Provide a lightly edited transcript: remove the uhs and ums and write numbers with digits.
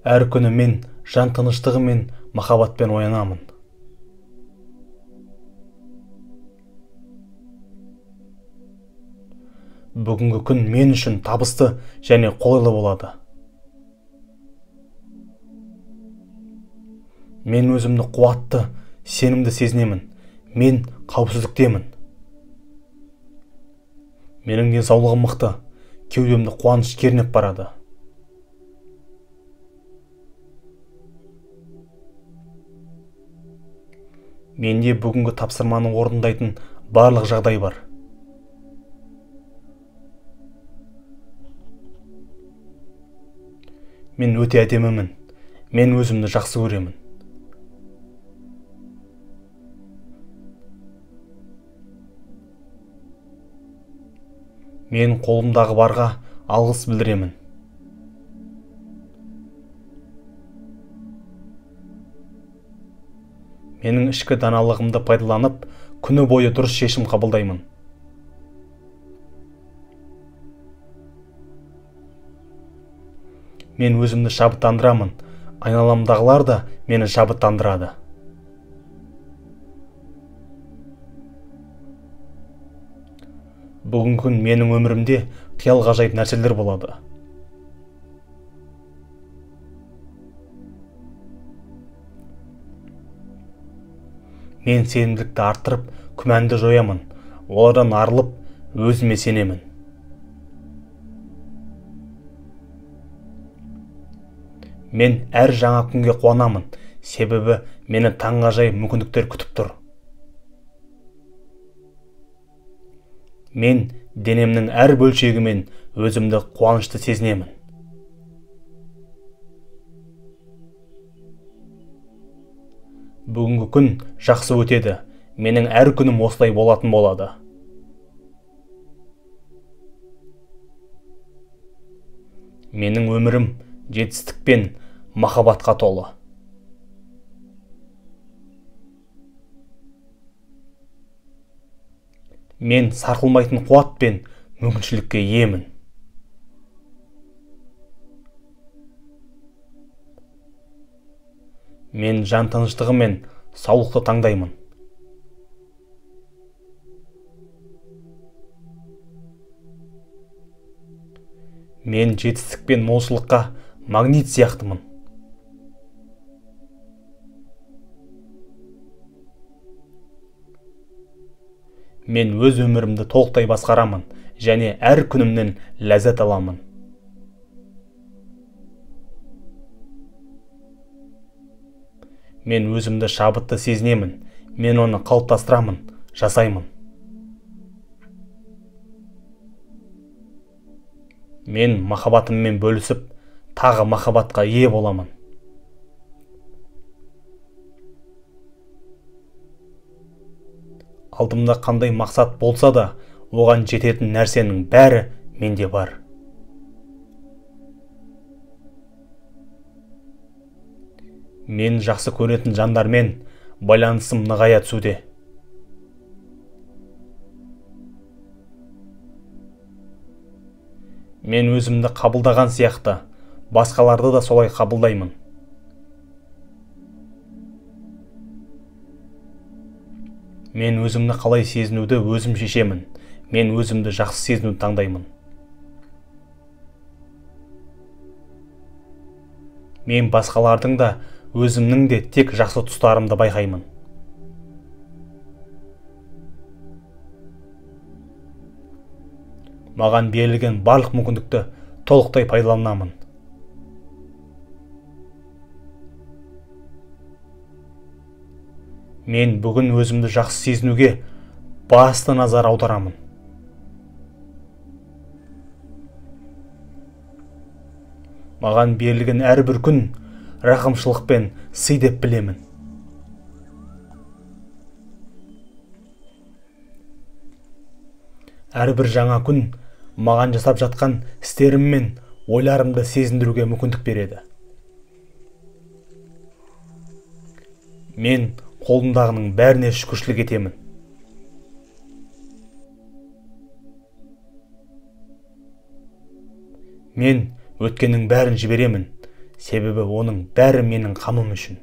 Әр күні мен жан тыныштығы мен махаббатпен оянамын. Бүгінгі күн мен үшін табысты және қолайлы болады. Мен өзімді қуатты, сенімді сезінемін. Мен қауіпсіздіктемін. Менің денсаулығым мықты, кеудемді қуаныш кернеп барады. Менде бүгінгі тапсырманы орындайтын барлық жағдай бар. Мен өте әдемімін. Мен өзімді жақсы көремін. Мен қолымдағы барға алғыс білдіремін. Менің ішкі даналығымды пайдаланып, күні бойы дұрыс шешім қабылдаймын. Мен өзімді шабыттандырамын. Айналамдағылар да мені шабыттандырады. Бүгінгі күн менің өмірімде қиял ғажайып нәрселер болады. Мен сенімділікті арттырып, күмәнді жоямын. Олардан арылып, өзіме сенемін. Мен әр жаңа күнге қуанамын, себебі мені таңғажайып мүмкіндіктер күтіп тұр. Мен денемнің әр бөлшегімен өзімді қуанышты сезінемін. Бүгінгі күн жақсы өтеді. Менің әр күнім осылай болатын болады. Менің өмірім жетістік пен махаббатқа толы. Мен сарқылмайтын қуат пен мүмкіншілікке иемін. Мен жан тыныштығы мен саулықты таңдаймын. Мен жетістік пен молшылыққа магнит сияқтымын. Мен өз өмірімді толықтай басқарамын және әр күнімнен ләззат аламын. Мен өзімді шабытты сезінемін. Мен оны қалыптастырамын, жасаймын. Мен махаббатыммен бөлісіп, тағы махаббатқа ие боламын. Алдымда қандай мақсат болса да, оған жететін нәрсенің бәрі менде бар. Мен жақсы көретін жандармен байланысым нығая түсуде. Мен өзімді қабылдаған сияқты, басқаларды да солай қабылдаймын. Мен өзімді қалай сезінуді өзім шешемін. Мен өзімді жақсы сезінуді таңдаймын. Мен басқалардың да, өзімнің де тек жақсы тұстарымды байқаймын. Маған берілген барлық мүмкіндікті толықтай пайдаланамын. Мен бүгін өзімді жақсы сезінуге басты назар аударамын. Маған берілген әрбір күн рақымшылықпен сый деп білемін. Әрбір жаңа күн маған жасап жатқан істерім мен ойларымды сезіндіруге мүмкіндік береді. Мен қолымдағының бәріне шүкіршілік етемін. Мен өткеннің бәрін жіберемін, себебі оның бәрі менің қамым үшін.